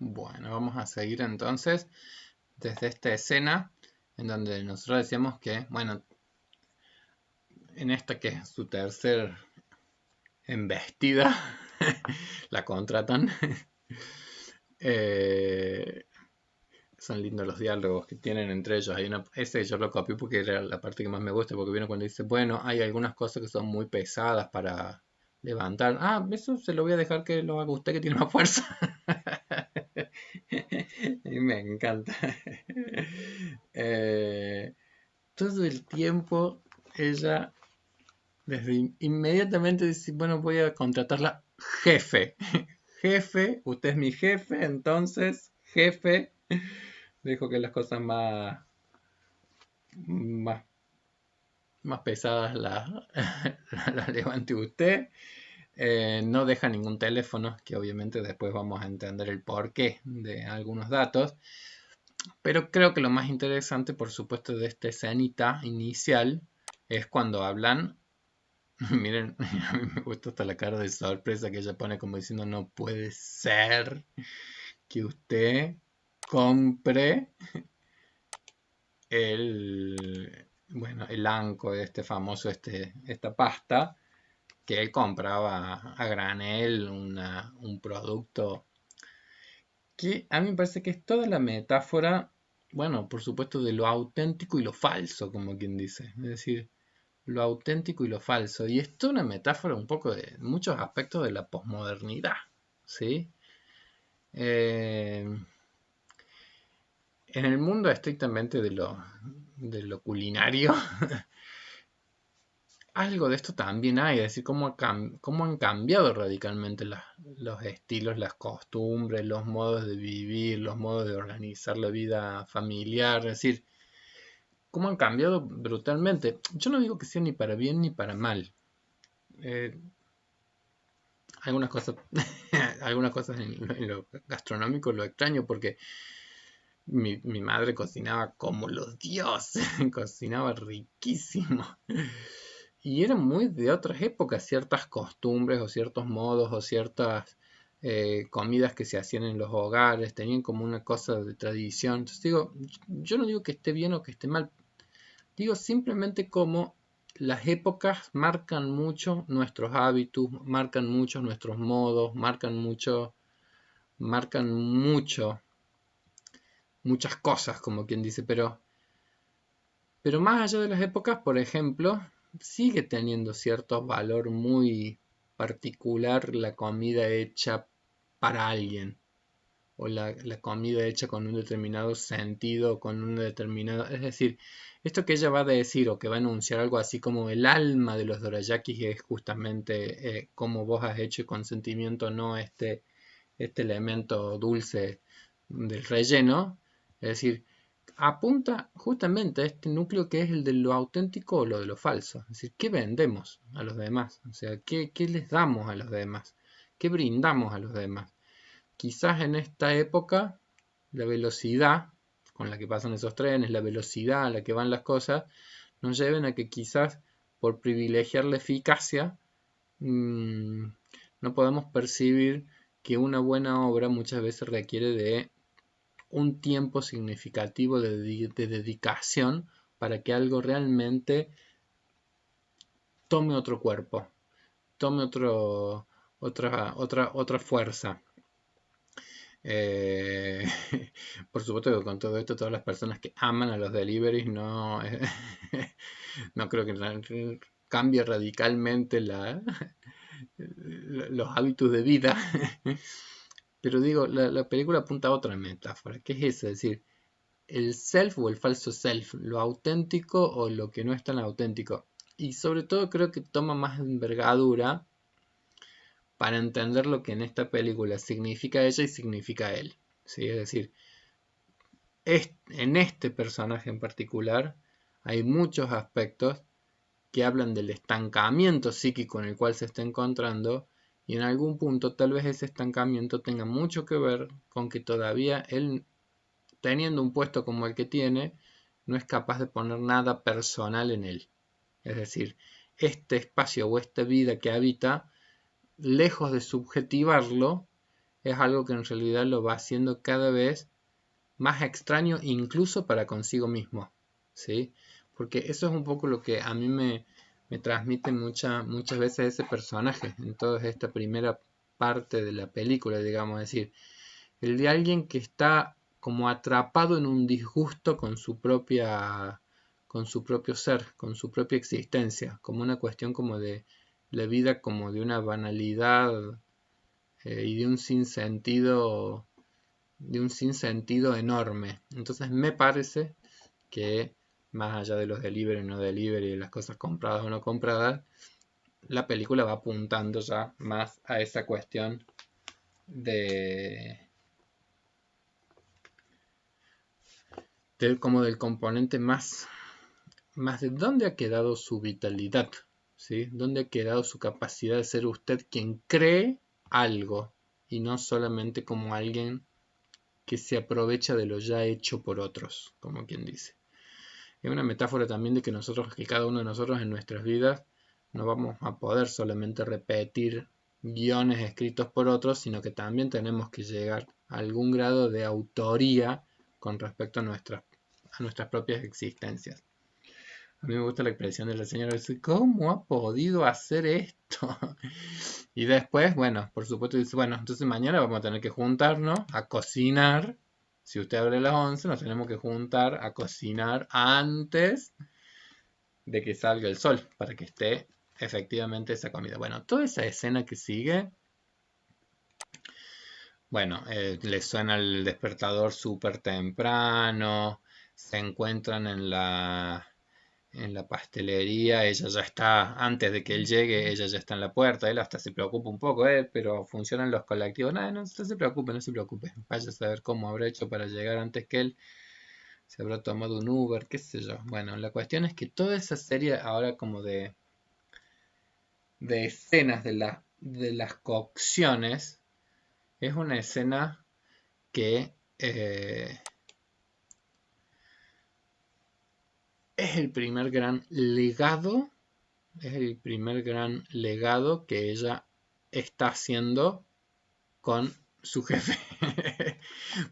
Bueno, vamos a seguir entonces desde esta escena en donde nosotros decíamos que, bueno, en esta que es su tercer embestida, la contratan. Eh, Son lindos los diálogos que tienen entre ellos. Ese yo lo copié porque era la parte que más me gusta, porque viene cuando dice, bueno, hay algunas cosas que son muy pesadas para levantar. Ah, eso se lo voy a dejar que lo haga usted que tiene más fuerza. Y me encanta. Eh, Todo el tiempo ella desde inmediatamente dice, bueno, voy a contratarla jefe. Jefe, usted es mi jefe, entonces, jefe, dejo que las cosas más, más pesadas las levante usted. No deja ningún teléfono, que obviamente después vamos a entender el porqué de algunos datos. Pero creo que lo más interesante, por supuesto, de esta escenita inicial es cuando hablan. Miren, a mí me gusta hasta la cara de sorpresa que ella pone como diciendo no puede ser que usted compre bueno, el Anco, este famoso, esta pasta, que él compraba a granel, un producto que a mí me parece que es toda la metáfora, bueno, por supuesto, de lo auténtico y lo falso, como quien dice. Es decir, lo auténtico y lo falso. Y esto es una metáfora un poco de muchos aspectos de la posmodernidad, ¿sí? Eh, en el mundo estrictamente de lo culinario, algo de esto también hay, es decir, cómo han cambiado radicalmente los estilos, las costumbres, los modos de vivir, los modos de organizar la vida familiar, es decir, cómo han cambiado brutalmente. Yo no digo que sea ni para bien ni para mal. Eh, algunas cosas, algunas cosas en lo gastronómico lo extraño porque mi madre cocinaba como los dioses, cocinaba riquísimo. Y eran muy de otras épocas, ciertas costumbres o ciertos modos o ciertas comidas que se hacían en los hogares, tenían como una cosa de tradición. Entonces digo, yo no digo que esté bien o que esté mal, digo simplemente como las épocas marcan mucho nuestros hábitos, marcan mucho nuestros modos, marcan mucho, muchas cosas, como quien dice, pero más allá de las épocas, por ejemplo, sigue teniendo cierto valor muy particular la comida hecha para alguien, o la comida hecha con un determinado sentido, con un determinado... Es decir, esto que ella va a decir o que va a enunciar algo así como el alma de los dorayakis es justamente cómo vos has hecho con sentimiento no este elemento dulce del relleno, es decir, apunta justamente a este núcleo que es el de lo auténtico o lo de lo falso. Es decir, ¿qué vendemos a los demás? O sea, ¿qué les damos a los demás? ¿Qué brindamos a los demás? Quizás en esta época la velocidad con la que pasan esos trenes, la velocidad a la que van las cosas, nos lleven a que quizás por privilegiar la eficacia mmm, no podemos percibir que una buena obra muchas veces requiere de un tiempo significativo de dedicación para que algo realmente tome otro cuerpo, tome otra fuerza. Eh, por supuesto que con todo esto, todas las personas que aman a los deliveries no creo que cambie radicalmente los hábitos de vida. Pero digo, la película apunta a otra metáfora, que es esa, es decir, el self o el falso self, lo auténtico o lo que no es tan auténtico. Y sobre todo creo que toma más envergadura para entender lo que en esta película significa ella y significa él. ¿Sí? Es decir, en este personaje en particular hay muchos aspectos que hablan del estancamiento psíquico en el cual se está encontrando y en algún punto tal vez ese estancamiento tenga mucho que ver con que todavía él, teniendo un puesto como el que tiene, no es capaz de poner nada personal en él. Es decir, este espacio o esta vida que habita, lejos de subjetivarlo, es algo que en realidad lo va haciendo cada vez más extraño incluso para consigo mismo, ¿sí? Porque eso es un poco lo que a mí me transmite muchas veces ese personaje en toda esta primera parte de la película, digamos, es decir, el de alguien que está como atrapado en un disgusto con su propio ser, con su propia existencia, como una cuestión como de la vida, como de una banalidad y de un sinsentido enorme. Entonces me parece que más allá de los delivery o no delivery, de las cosas compradas o no compradas, la película va apuntando ya más a esa cuestión de como del componente más de dónde ha quedado su vitalidad, ¿sí? ¿Dónde ha quedado su capacidad de ser usted quien cree algo y no solamente como alguien que se aprovecha de lo ya hecho por otros, como quien dice. Es una metáfora también de que cada uno de nosotros en nuestras vidas no vamos a poder solamente repetir guiones escritos por otros, sino que también tenemos que llegar a algún grado de autoría con respecto a nuestras propias existencias. A mí me gusta la expresión de la señora, dice, ¿cómo ha podido hacer esto? Y después, bueno, por supuesto dice, bueno, entonces mañana vamos a tener que juntarnos a cocinar. Si usted abre a las 11, nos tenemos que juntar a cocinar antes de que salga el sol, para que esté efectivamente esa comida. Bueno, toda esa escena que sigue, bueno, le suena el despertador súper temprano, se encuentran en la pastelería, ella ya está, antes de que él llegue, ella ya está en la puerta, él hasta se preocupa un poco, pero funcionan los colectivos, no, no se preocupe, no se preocupe, vaya a saber cómo habrá hecho para llegar antes que él, se habrá tomado un Uber, qué sé yo. Bueno, la cuestión es que toda esa serie ahora como de escenas de las cocciones es una escena que es el primer gran legado, es el primer gran legado que ella está haciendo con su jefe.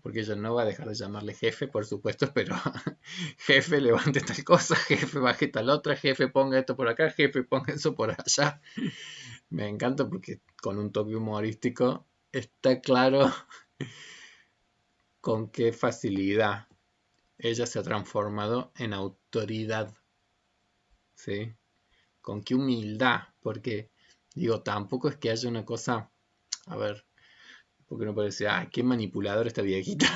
Porque ella no va a dejar de llamarle jefe, por supuesto, pero jefe, levante tal cosa, jefe, baje tal otra, jefe, ponga esto por acá, jefe, ponga eso por allá. Me encanta porque con un toque humorístico está claro con qué facilidad ella se ha transformado en autoridad, ¿sí? Con qué humildad, porque digo, tampoco es que haya una cosa, a ver, porque uno puede decir, ah, qué manipulador esta viejita.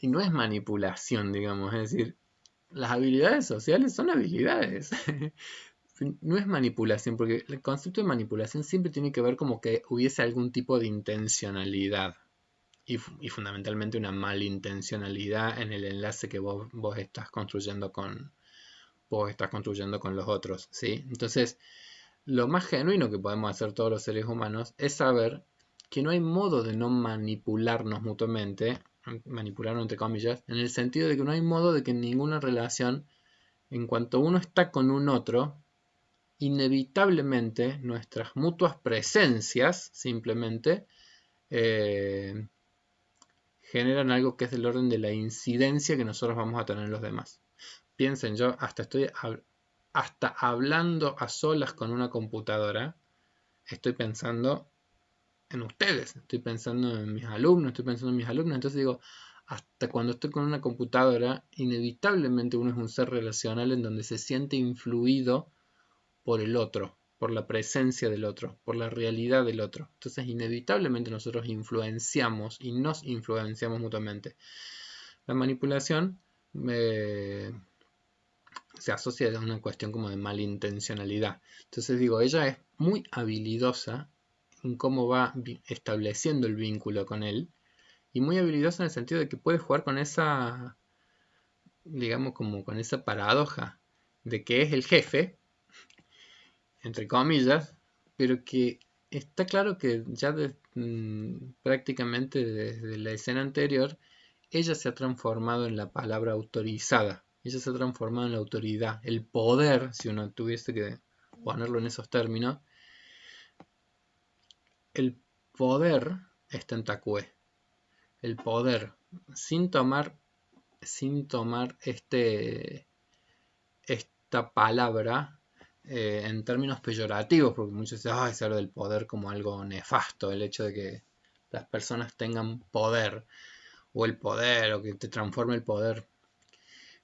Y no es manipulación, digamos, es decir, las habilidades sociales son habilidades. No es manipulación, porque el concepto de manipulación siempre tiene que ver como que hubiese algún tipo de intencionalidad y fundamentalmente una malintencionalidad en el enlace que vos estás construyendo con los otros, ¿sí? Entonces, lo más genuino que podemos hacer todos los seres humanos es saber que no hay modo de no manipularnos mutuamente, manipularnos entre comillas, en el sentido de que no hay modo de que en ninguna relación, en cuanto uno está con un otro, inevitablemente nuestras mutuas presencias simplemente eh, generan algo que es del orden de la incidencia que nosotros vamos a tener en los demás. Piensen, yo hasta hablando a solas con una computadora, estoy pensando en ustedes, estoy pensando en mis alumnos, estoy pensando en mis alumnos, entonces digo, hasta cuando estoy con una computadora, inevitablemente uno es un ser relacional en donde se siente influido por el otro, por la presencia del otro, por la realidad del otro. Entonces, inevitablemente nosotros influenciamos y nos influenciamos mutuamente. La manipulación se asocia a una cuestión como de malintencionalidad. Entonces digo, ella es muy habilidosa en cómo va estableciendo el vínculo con él y muy habilidosa en el sentido de que puede jugar con esa, digamos, como con esa paradoja de que es el jefe, entre comillas, pero que está claro que ya prácticamente desde la escena anterior, ella se ha transformado en la palabra autorizada. Ella se ha transformado en la autoridad, el poder, si uno tuviese que ponerlo en esos términos, el poder está en Takue. El poder, sin tomar esta palabra en términos peyorativos, porque muchos dicen, se habla del poder como algo nefasto, el hecho de que las personas tengan poder, o que te transforme el poder.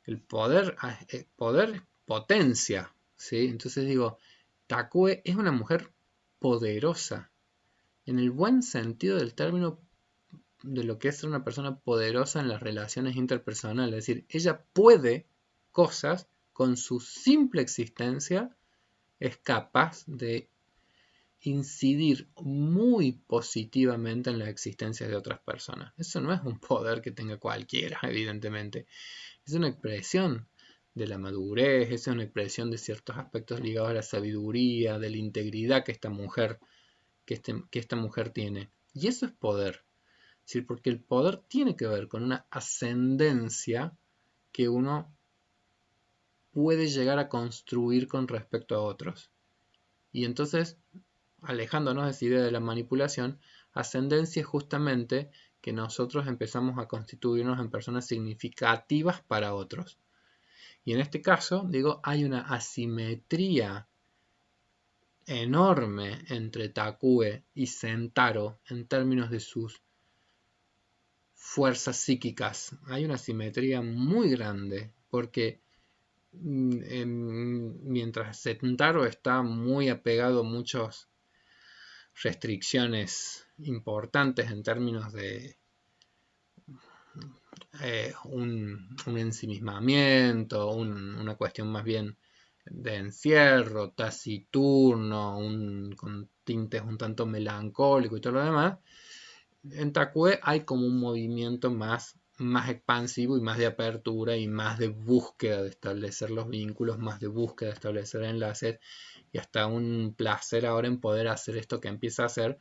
El poder potencia, ¿sí? Entonces digo, Takue es una mujer poderosa, en el buen sentido del término de lo que es ser una persona poderosa en las relaciones interpersonales. Es decir, ella puede cosas con su simple existencia, es capaz de incidir muy positivamente en la existencia de otras personas. Eso no es un poder que tenga cualquiera, evidentemente. Es una expresión de la madurez, es una expresión de ciertos aspectos ligados a la sabiduría, de la integridad que esta mujer, que esta mujer tiene. Y eso es poder. Es decir, porque el poder tiene que ver con una ascendencia que uno puede llegar a construir con respecto a otros. Y entonces, alejándonos de esa idea de la manipulación, ascendencia es justamente que nosotros empezamos a constituirnos en personas significativas para otros. Y en este caso, digo, hay una asimetría enorme entre Takue y Sentaro en términos de sus fuerzas psíquicas. Hay una asimetría muy grande, porque mientras Sentaro está muy apegado a muchas restricciones importantes en términos de un ensimismamiento, una cuestión más bien de encierro, taciturno, con tintes un tanto melancólico y todo lo demás. En Takue hay como un movimiento más expansivo y más de apertura y más de búsqueda de establecer los vínculos, más de búsqueda de establecer enlaces y hasta un placer ahora en poder hacer esto que empieza a hacer,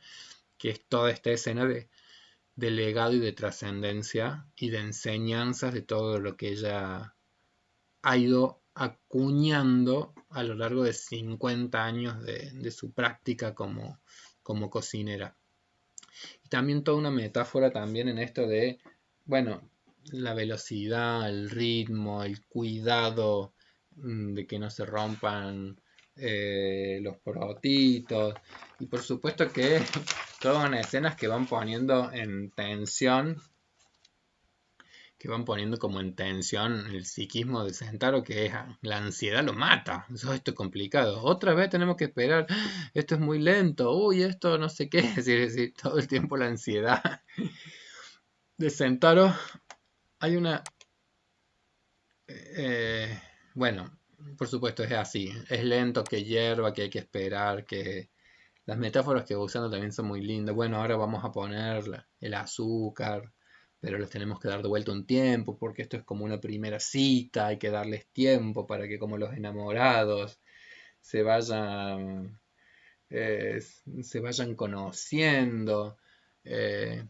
que es toda esta escena de legado y de trascendencia y de enseñanzas de todo lo que ella ha ido acuñando a lo largo de 50 años de su práctica como cocinera. Y también toda una metáfora también en esto de, bueno, la velocidad, el ritmo, el cuidado de que no se rompan los porotitos. Y por supuesto que todas unas escenas que van poniendo en tensión, que van poniendo como en tensión el psiquismo de Sentaro, que es la ansiedad lo mata. Esto es complicado. Otra vez tenemos que esperar. Esto es muy lento. Uy, esto no sé qué. Es decir, todo el tiempo la ansiedad de Sentaro. Hay una... bueno, por supuesto es así. Es lento, que hierva, que hay que esperar, que... Las metáforas que va usando también son muy lindas. Bueno, ahora vamos a poner el azúcar, pero les tenemos que dar de vuelta un tiempo, porque esto es como una primera cita, hay que darles tiempo para que como los enamorados se vayan, se vayan conociendo. Eh,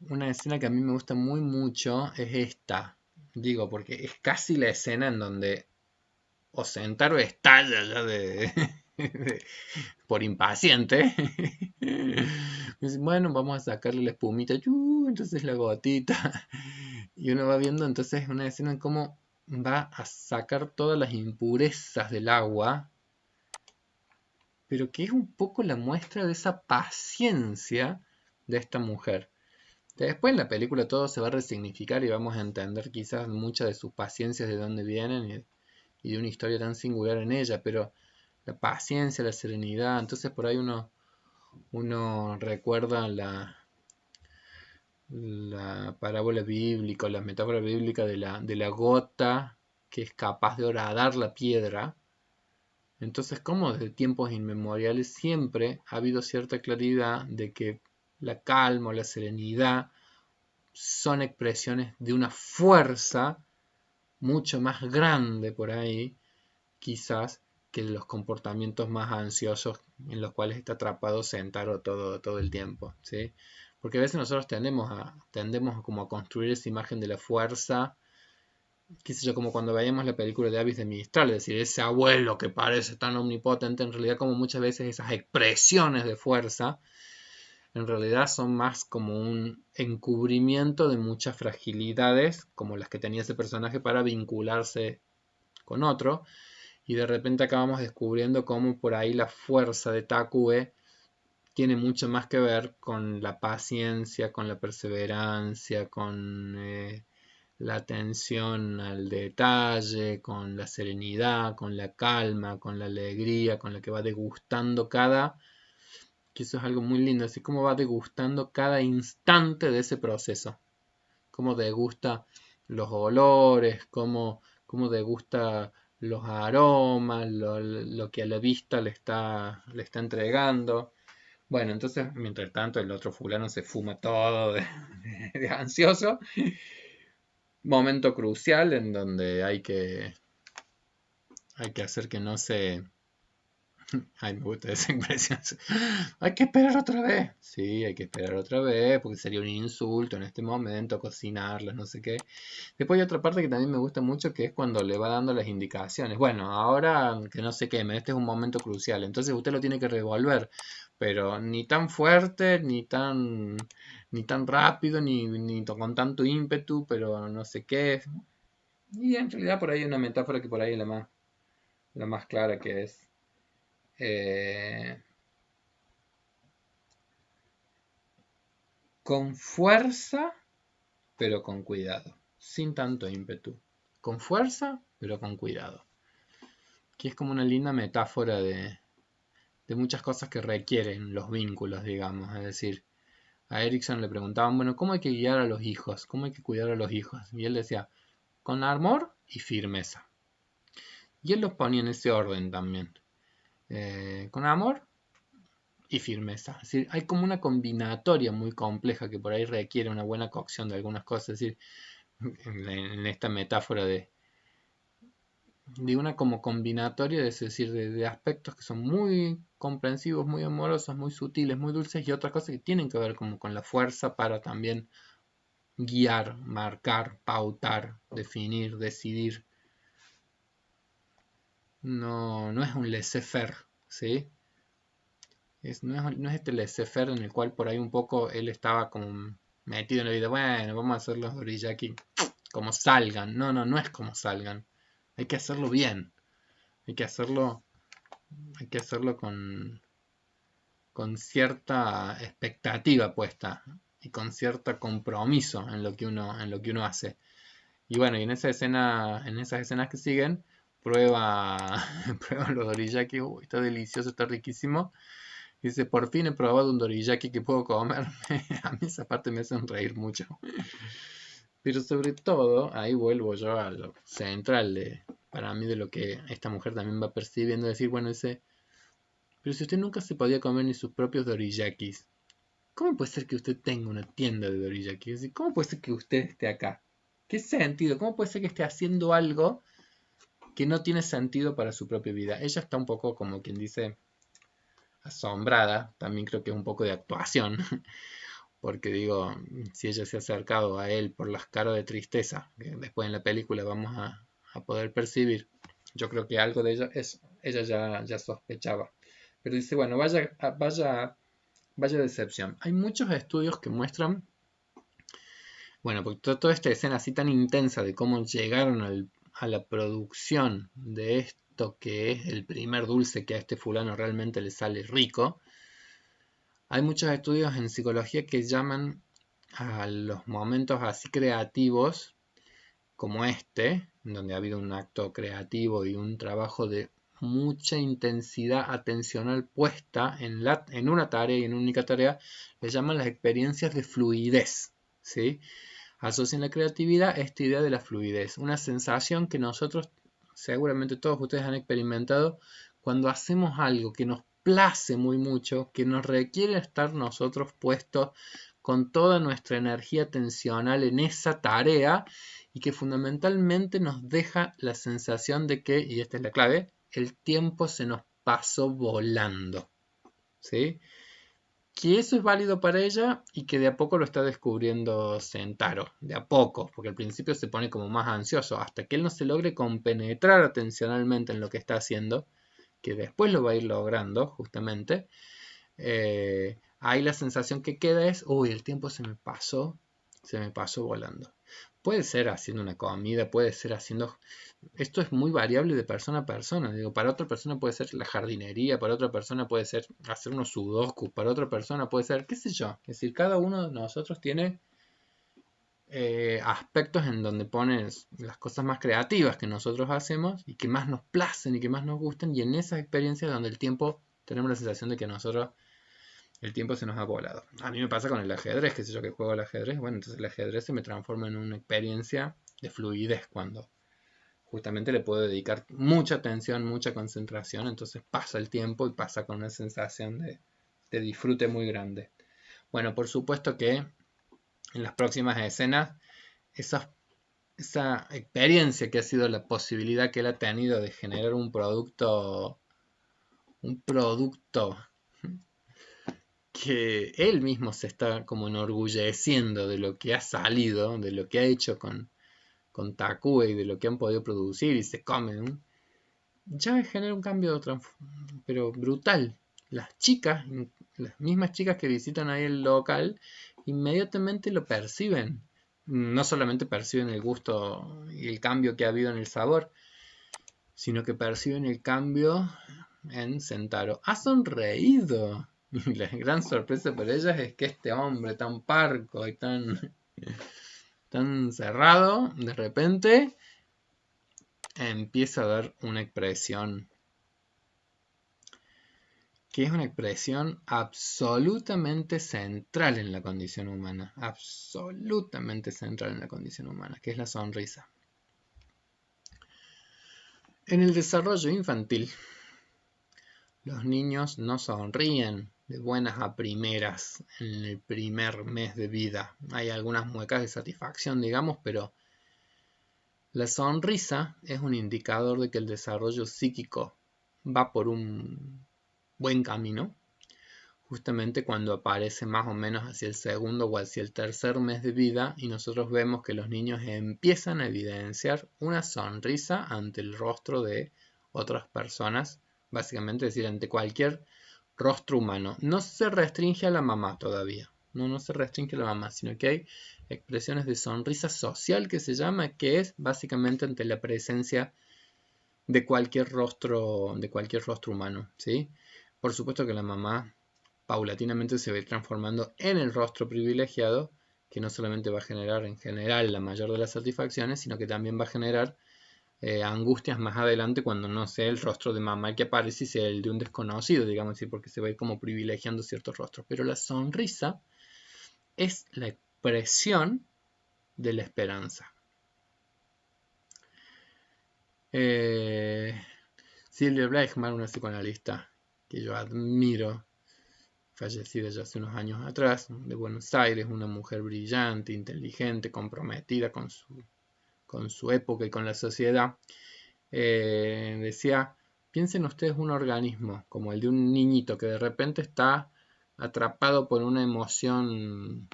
una escena que a mí me gusta muy mucho es esta, digo, porque es casi la escena en donde Osentaro estalla ya por impaciente. Bueno, vamos a sacarle la espumita, entonces la gotita. Y uno va viendo entonces una escena en cómo va a sacar todas las impurezas del agua, pero que es un poco la muestra de esa paciencia de esta mujer. Después en la película todo se va a resignificar y vamos a entender quizás muchas de sus paciencias de dónde vienen y de una historia tan singular en ella, pero la paciencia, la serenidad, entonces por ahí uno recuerda la parábola bíblica, la metáfora bíblica de la gota que es capaz de horadar la piedra. Entonces, como desde tiempos inmemoriales siempre ha habido cierta claridad de que la calma o la serenidad son expresiones de una fuerza mucho más grande por ahí, quizás, que los comportamientos más ansiosos en los cuales está atrapado Sentaro todo el tiempo, ¿sí? Porque a veces nosotros tendemos a como a construir esa imagen de la fuerza, qué sé yo, como cuando veíamos la película de Abyss de Mistral, es decir, ese abuelo que parece tan omnipotente, en realidad como muchas veces esas expresiones de fuerza en realidad son más como un encubrimiento de muchas fragilidades, como las que tenía ese personaje para vincularse con otro. Y de repente acabamos descubriendo cómo por ahí la fuerza de Takue tiene mucho más que ver con la paciencia, con la perseverancia, con la atención al detalle, con la serenidad, con la calma, con la alegría, con la que va degustando que eso es algo muy lindo, así como va degustando cada instante de ese proceso, cómo degusta los olores, cómo degusta los aromas, lo que a la vista le está entregando. Bueno, entonces, mientras tanto, el otro fulano se fuma todo de ansioso. Momento crucial en donde hay que hacer que no se... Ay, me gusta esa impresión. Hay que esperar otra vez. Sí, hay que esperar otra vez porque sería un insulto en este momento cocinarlas, no sé qué. Después hay otra parte que también me gusta mucho que es cuando le va dando las indicaciones. Bueno, ahora que no se queme, este es un momento crucial. Entonces usted lo tiene que revolver, pero ni tan fuerte, ni tan rápido, ni con tanto ímpetu, pero no sé qué. Y en realidad por ahí hay una metáfora que por ahí es la más clara que es eh, con fuerza, pero con cuidado, sin tanto ímpetu. Con fuerza, pero con cuidado. Que es como una linda metáfora de muchas cosas que requieren los vínculos, digamos. Es decir, a Erickson le preguntaban, bueno, ¿cómo hay que guiar a los hijos? ¿Cómo hay que cuidar a los hijos? Y él decía, con amor y firmeza. Y él los ponía en ese orden también. Con amor y firmeza. Es decir, hay como una combinatoria muy compleja que por ahí requiere una buena cocción de algunas cosas. Es decir, en esta metáfora de una como combinatoria, es decir, de aspectos que son muy comprensivos, muy amorosos, muy sutiles, muy dulces y otras cosas que tienen que ver como con la fuerza para también guiar, marcar, pautar, definir, decidir. No, no es un laissez-faire, ¿sí? No es este laissez-faire en el cual por ahí un poco él estaba como metido en la vida. Bueno, vamos a hacer los doriyaki como salgan. No, no, no es como salgan. Hay que hacerlo bien. Hay que hacerlo, hay que hacerlo con cierta expectativa puesta y con cierto compromiso en lo que uno hace. Y bueno, y en esa escena, en esas escenas que siguen, prueba, prueba los doriyaki. Uy, está delicioso, está riquísimo. Dice, por fin he probado un doriyaki que puedo comer. A mí esa parte me hace reír mucho. Pero sobre todo, ahí vuelvo yo a lo central para mí de lo que esta mujer también va percibiendo. Decir, bueno, pero si usted nunca se podía comer ni sus propios doriyakis, ¿cómo puede ser que usted tenga una tienda de doriyakis? Es decir, ¿cómo puede ser que usted esté acá? ¿Qué sentido? ¿Cómo puede ser que esté haciendo algo que no tiene sentido para su propia vida? Ella está un poco como quien dice asombrada, también creo que es un poco de actuación, porque digo, si ella se ha acercado a él por las caras de tristeza, que después en la película vamos a poder percibir, yo creo que algo de ella ya sospechaba. Pero dice, bueno, vaya decepción. Hay muchos estudios que muestran, bueno, porque toda esta escena así tan intensa de cómo llegaron a la producción de esto que es el primer dulce que a este fulano realmente le sale rico. Hay muchos estudios en psicología que llaman a los momentos así creativos como este, donde ha habido un acto creativo y un trabajo de mucha intensidad atencional puesta en una tarea y en una única tarea, le llaman las experiencias de fluidez, ¿sí? Asocian la creatividad a esta idea de la fluidez, una sensación que nosotros, seguramente todos ustedes han experimentado, cuando hacemos algo que nos place muy mucho, que nos requiere estar nosotros puestos con toda nuestra energía atencional en esa tarea y que fundamentalmente nos deja la sensación de que, y esta es la clave, el tiempo se nos pasó volando, ¿sí? Que eso es válido para ella y que de a poco lo está descubriendo Sentaro, de a poco, porque al principio se pone como más ansioso, hasta que él no se logre compenetrar atencionalmente en lo que está haciendo, que después lo va a ir logrando justamente, ahí la sensación que queda es, uy, el tiempo se me pasó volando. Puede ser haciendo una comida, puede ser haciendo... Esto es muy variable de persona a persona. Digo, para otra persona puede ser la jardinería, para otra persona puede ser hacer unos sudoku, para otra persona puede ser, qué sé yo. Es decir, cada uno de nosotros tiene aspectos en donde pones las cosas más creativas que nosotros hacemos y que más nos placen y que más nos gusten, y en esas experiencias donde el tiempo, tenemos la sensación de que a nosotros el tiempo se nos ha volado. A mí me pasa con el ajedrez, qué sé yo, que juego al ajedrez, bueno, entonces el ajedrez se me transforma en una experiencia de fluidez cuando justamente le puedo dedicar mucha atención, mucha concentración, entonces pasa el tiempo y pasa con una sensación de disfrute muy grande. Bueno, por supuesto que en las próximas escenas, esa experiencia que ha sido la posibilidad que él ha tenido de generar un producto que él mismo se está como enorgulleciendo de lo que ha salido, de lo que ha hecho con Takue y de lo que han podido producir y se comen, ya genera un cambio pero brutal. Las chicas, las mismas chicas que visitan ahí el local, inmediatamente lo perciben. No solamente perciben el gusto y el cambio que ha habido en el sabor, sino que perciben el cambio en Sentaro. Ha sonreído. Y la gran sorpresa para ellas es que este hombre tan parco y tan cerrado, de repente empieza a dar una expresión que es una expresión absolutamente central en la condición humana, absolutamente central en la condición humana, que es la sonrisa. En el desarrollo infantil, los niños no sonríen de buenas a primeras en el primer mes de vida. Hay algunas muecas de satisfacción, digamos, pero la sonrisa es un indicador de que el desarrollo psíquico va por un buen camino. Justamente cuando aparece más o menos hacia el segundo o hacia el tercer mes de vida y nosotros vemos que los niños empiezan a evidenciar una sonrisa ante el rostro de otras personas, básicamente, es decir, ante cualquier rostro humano. No se restringe a la mamá todavía, no se restringe a la mamá, sino que hay expresiones de sonrisa social que se llama, que es básicamente ante la presencia de cualquier rostro humano, ¿sí? Por supuesto que la mamá paulatinamente se va a ir transformando en el rostro privilegiado, que no solamente va a generar en general la mayor de las satisfacciones, sino que también va a generar angustias más adelante cuando no sea el rostro de mamá el que aparece y sea el de un desconocido, digamos así, porque se va a ir como privilegiando ciertos rostros. Pero la sonrisa es la expresión de la esperanza. Silvia Bleichmann, una psicoanalista que yo admiro, fallecida ya hace unos años atrás, de Buenos Aires, una mujer brillante, inteligente, comprometida con su época y con la sociedad, decía, piensen ustedes un organismo como el de un niñito que de repente está atrapado por una emoción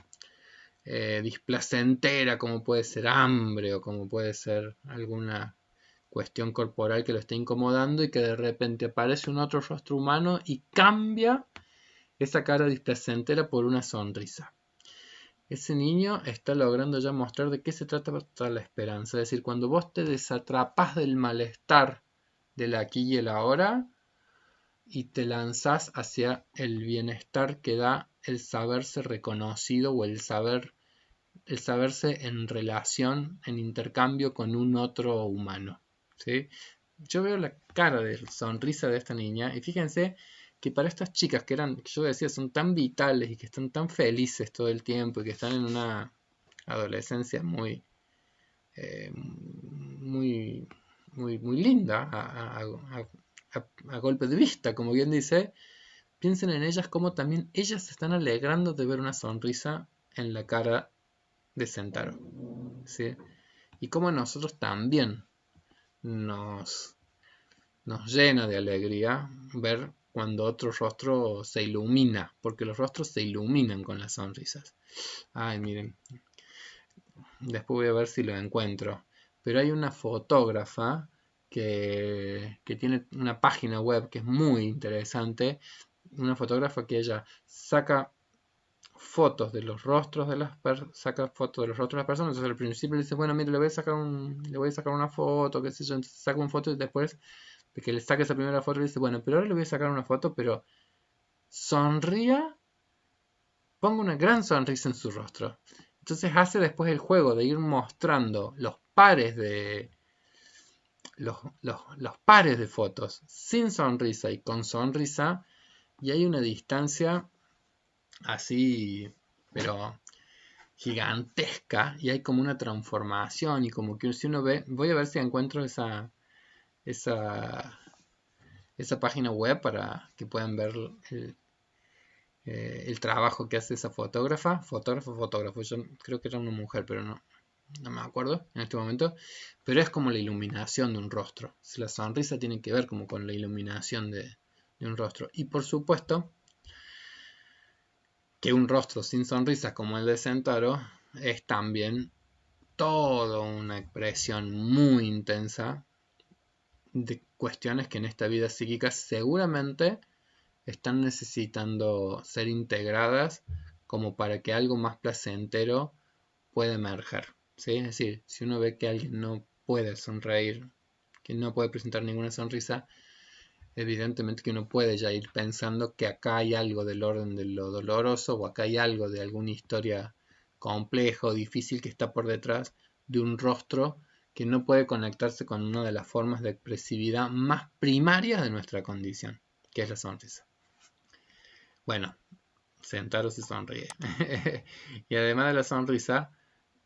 displacentera, como puede ser hambre o como puede ser alguna cuestión corporal que lo esté incomodando y que de repente aparece un otro rostro humano y cambia esa cara displacentera por una sonrisa. Ese niño está logrando ya mostrar de qué se trata la esperanza. Es decir, cuando vos te desatrapás del malestar del aquí y el ahora y te lanzás hacia el bienestar que da el saberse reconocido o el saberse en relación, en intercambio con un otro humano, ¿sí? Yo veo la cara de sonrisa de esta niña y fíjense que para estas chicas que yo decía, son tan vitales y que están tan felices todo el tiempo y que están en una adolescencia muy, muy, muy linda a golpe de vista, como bien dice, piensen en ellas como también ellas se están alegrando de ver una sonrisa en la cara de Sentaro, ¿sí? Y como a nosotros también nos llena de alegría ver cuando otro rostro se ilumina, porque los rostros se iluminan con las sonrisas. Ay, miren, después voy a ver si lo encuentro. Pero hay una fotógrafa que tiene una página web que es muy interesante. Una fotógrafa que ella saca fotos de los rostros de las saca fotos de los rostros de las personas. Entonces al principio le dice, bueno, mire, le voy a sacar una foto, qué sé yo. Entonces saca una foto y después de que le saque esa primera foto le dice, bueno, pero ahora le voy a sacar una foto, pero sonría, ponga una gran sonrisa en su rostro. Entonces hace después el juego de ir mostrando los pares de los pares de fotos sin sonrisa y con sonrisa, y hay una distancia así, pero gigantesca, y hay como una transformación, y como que si uno ve, voy a ver si encuentro esa, esa página web para que puedan ver el trabajo que hace esa fotógrafo, yo creo que era una mujer, pero no me acuerdo en este momento, pero es como la iluminación de un rostro. La sonrisa tiene que ver como con la iluminación de un rostro. Y por supuesto que un rostro sin sonrisa como el de Sentaro es también toda una expresión muy intensa de cuestiones que en esta vida psíquica seguramente están necesitando ser integradas como para que algo más placentero pueda emerger. ¿Sí? Es decir, si uno ve que alguien no puede sonreír, que no puede presentar ninguna sonrisa, evidentemente que uno puede ya ir pensando que acá hay algo del orden de lo doloroso o acá hay algo de alguna historia compleja o difícil que está por detrás de un rostro que no puede conectarse con una de las formas de expresividad más primarias de nuestra condición, que es la sonrisa. Bueno, Sentaro se sonríe. Y además de la sonrisa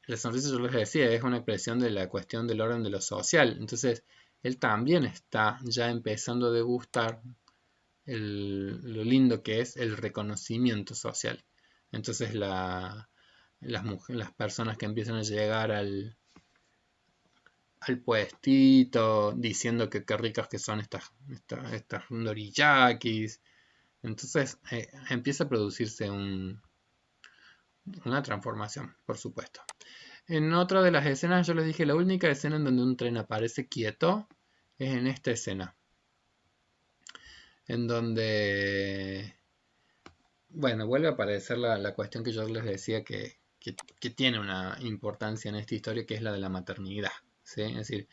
yo les decía, es una expresión de la cuestión del orden de lo social. Entonces, él también está ya empezando a degustar lo lindo que es el reconocimiento social. Entonces las personas que empiezan a llegar al puestito diciendo que qué ricas que son estas doriyakis. Entonces empieza a producirse una transformación, por supuesto. En otra de las escenas, yo les dije, la única escena en donde un tren aparece quieto es en esta escena. En donde, bueno, vuelve a aparecer la cuestión que yo les decía que tiene una importancia en esta historia, que es la de la maternidad. ¿Sí? Es decir,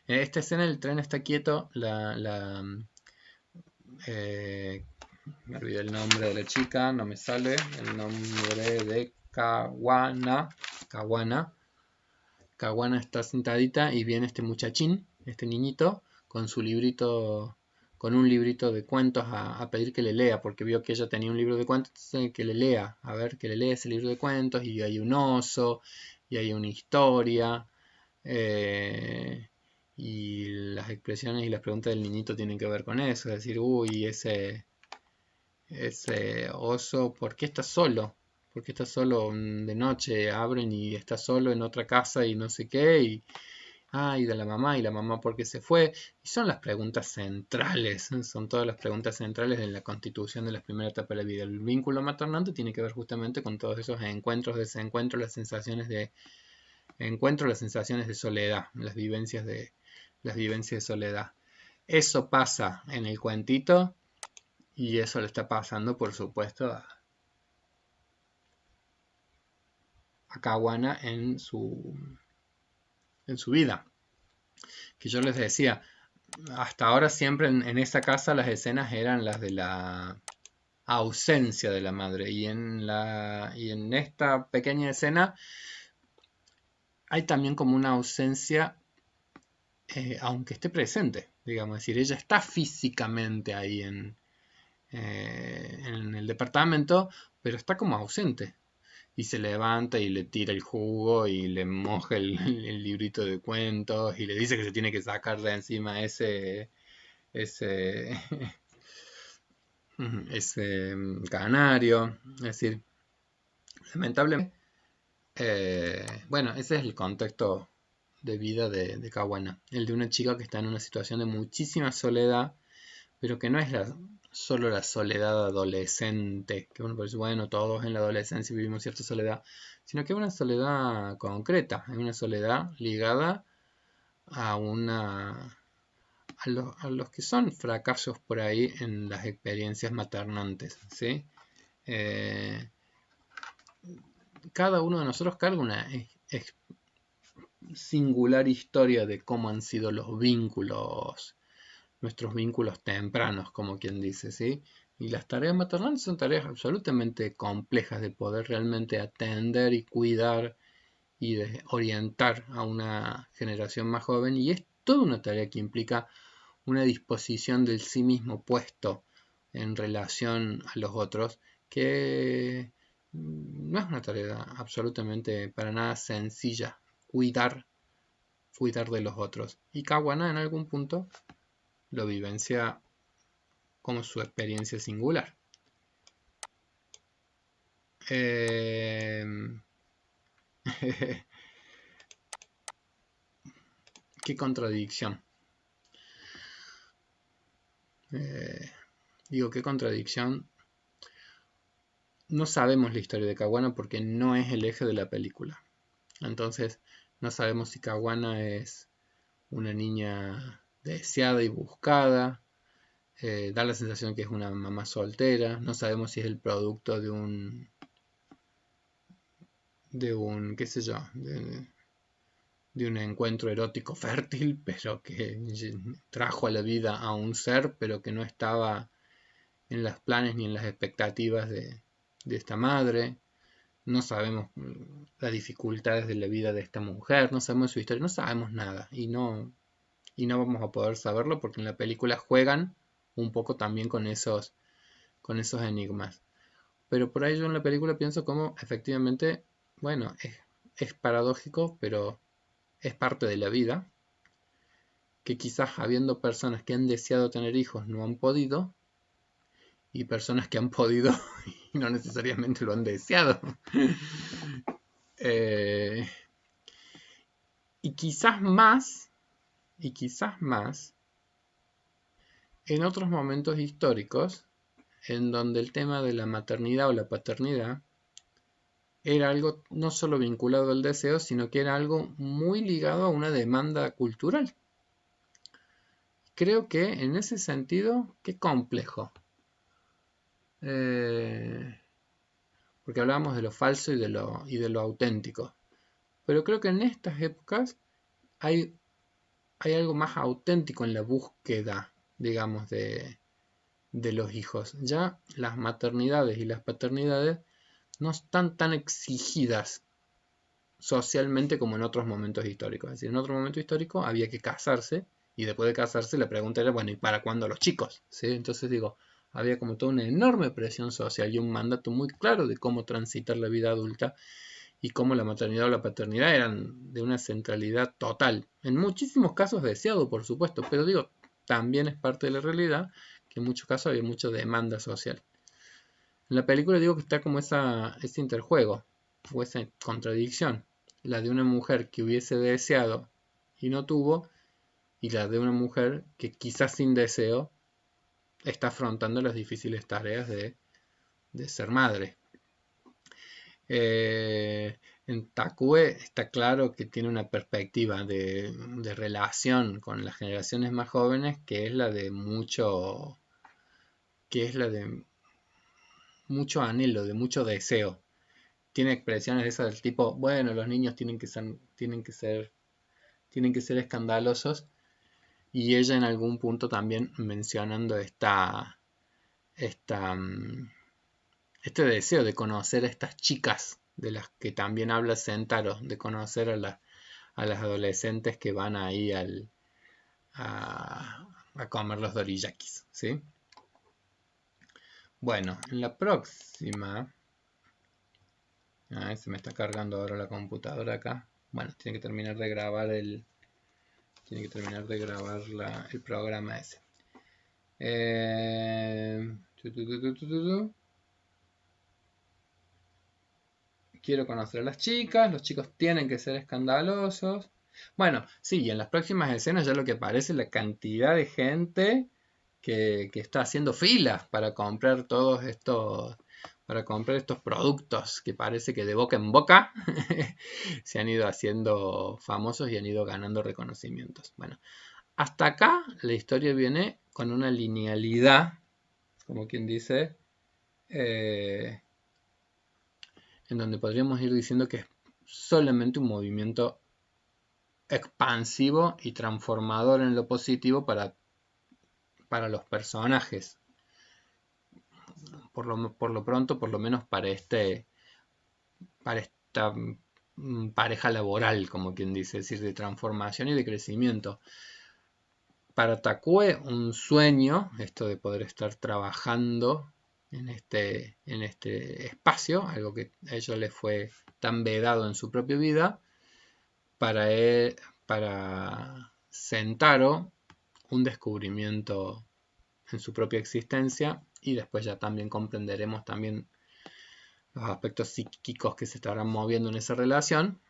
en esta escena el tren está quieto, me olvidé el nombre de la chica, no me sale el nombre de Kawana. Kawana está sentadita y viene este muchachín, este niñito, con su librito, con un librito de cuentos a pedir que le lea, porque vio que ella tenía un libro de cuentos, entonces que le lea, a ver, que le lea ese libro de cuentos, y hay un oso, y hay una historia, eh, y las expresiones y las preguntas del niñito tienen que ver con eso, es decir, uy, ese oso, ¿por qué está solo? ¿Por qué está solo de noche? Abren y está solo en otra casa y no sé qué. Y de la mamá, y la mamá por qué se fue. Y son las preguntas centrales, son todas las preguntas centrales de la constitución de la primera etapa de la vida. El vínculo maternante tiene que ver justamente con todos esos encuentros, desencuentros, las sensaciones de encuentro, las sensaciones de soledad, las vivencias de soledad. Eso pasa en el cuentito. Y eso le está pasando, por supuesto, a Kawana en su vida. Que yo les decía, hasta ahora siempre en esa casa las escenas eran las de la ausencia de la madre. Y en esta pequeña escena hay también como una ausencia, aunque esté presente, digamos. Es decir, ella está físicamente ahí en el departamento, pero está como ausente. Y se levanta y le tira el jugo y le moja el librito de cuentos y le dice que se tiene que sacar de encima ese, ese canario. Es decir, lamentablemente, bueno, ese es el contexto de vida de Kawana. El de una chica que está en una situación de muchísima soledad, pero que no es solo la soledad adolescente, que uno dice, bueno, todos en la adolescencia vivimos cierta soledad, sino que es una soledad concreta, es una soledad ligada a a los que son fracasos por ahí en las experiencias maternantes, ¿sí? Eh, cada uno de nosotros carga una singular historia de cómo han sido los vínculos, nuestros vínculos tempranos, como quien dice, ¿sí? Y las tareas maternales son tareas absolutamente complejas de poder realmente atender y cuidar y de orientar a una generación más joven, y es toda una tarea que implica una disposición del sí mismo puesto en relación a los otros, que no es una tarea absolutamente para nada sencilla, cuidar de los otros. Y Caguana en algún punto lo vivencia como su experiencia singular. Qué contradicción. Digo, qué contradicción. No sabemos la historia de Caguana porque no es el eje de la película. Entonces, no sabemos si Caguana es una niña deseada y buscada. Da la sensación que es una mamá soltera. No sabemos si es el producto de un, qué sé yo, de un encuentro erótico fértil, pero que trajo a la vida a un ser, pero que no estaba en los planes ni en las expectativas de esta madre. No sabemos las dificultades de la vida de esta mujer, no sabemos su historia, no sabemos nada y no vamos a poder saberlo porque en la película juegan un poco también con esos enigmas. Pero por ahí yo en la película pienso como efectivamente, bueno, es paradójico, pero es parte de la vida, que quizás habiendo personas que han deseado tener hijos no han podido, y personas que han podido y no necesariamente lo han deseado. eh, y quizás más, en otros momentos históricos, en donde el tema de la maternidad o la paternidad era algo no solo vinculado al deseo, sino que era algo muy ligado a una demanda cultural. Creo que en ese sentido, qué complejo. Porque hablábamos de lo falso y de lo auténtico. Pero creo que en estas épocas hay algo más auténtico en la búsqueda, digamos, de los hijos. Ya las maternidades y las paternidades no están tan exigidas socialmente como en otros momentos históricos. Es decir, en otro momento histórico había que casarse y después de casarse la pregunta era, bueno, ¿y para cuándo los chicos? ¿Sí? Entonces digo, había como toda una enorme presión social y un mandato muy claro de cómo transitar la vida adulta y cómo la maternidad o la paternidad eran de una centralidad total. En muchísimos casos deseado, por supuesto, pero digo, también es parte de la realidad que en muchos casos había mucha demanda social. En la película digo que está como ese interjuego o esa contradicción, la de una mujer que hubiese deseado y no tuvo, y la de una mujer que quizás sin deseo está afrontando las difíciles tareas de ser madre. En Takue está claro que tiene una perspectiva de relación con las generaciones más jóvenes que es la de mucho anhelo, de mucho deseo. Tiene expresiones de esas del tipo, bueno, los niños tienen que ser escandalosos, y ella en algún punto también mencionando este deseo de conocer a estas chicas de las que también habla Sentaro, de conocer a las adolescentes que van ahí a comer los doriyakis, ¿sí? Bueno, en la próxima... se me está cargando ahora la computadora acá. Bueno, tiene que terminar de grabar el programa ese. Quiero conocer a las chicas, los chicos tienen que ser escandalosos. Bueno, sí, y en las próximas escenas ya lo que aparece es la cantidad de gente que está haciendo filas para comprar estos productos que parece que de boca en boca se han ido haciendo famosos y han ido ganando reconocimientos. Bueno, hasta acá la historia viene con una linealidad, como quien dice, en donde podríamos ir diciendo que es solamente un movimiento expansivo y transformador en lo positivo para los personajes. Por lo pronto, por lo menos para esta pareja laboral, como quien dice, es decir, de transformación y de crecimiento. Para Takue, un sueño, esto de poder estar trabajando en este espacio, algo que a ellos les fue tan vedado en su propia vida. Para Sentaro, un descubrimiento en su propia existencia, y después ya también comprenderemos también los aspectos psíquicos que se estarán moviendo en esa relación.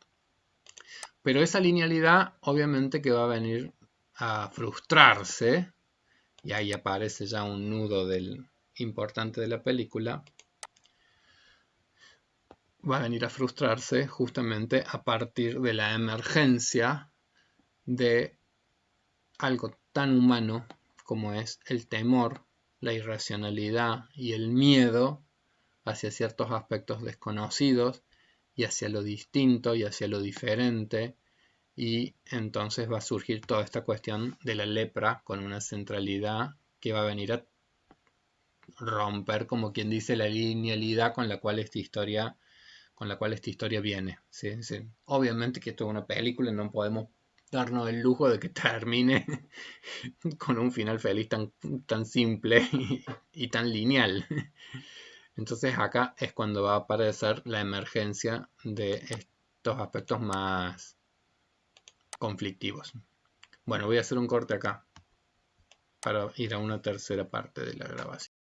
Pero esa linealidad obviamente que va a venir a frustrarse, y ahí aparece ya un nudo importante de la película, va a venir a frustrarse justamente a partir de la emergencia de algo tan humano como es el temor, la irracionalidad y el miedo hacia ciertos aspectos desconocidos y hacia lo distinto y hacia lo diferente, y entonces va a surgir toda esta cuestión de la lepra con una centralidad que va a venir a romper, como quien dice, la linealidad con la cual esta historia viene. ¿Sí? Sí. Obviamente que esto es una película, no podemos darnos el lujo de que termine con un final feliz tan simple y tan lineal. Entonces acá es cuando va a aparecer la emergencia de estos aspectos más conflictivos. Bueno, voy a hacer un corte acá para ir a una tercera parte de la grabación.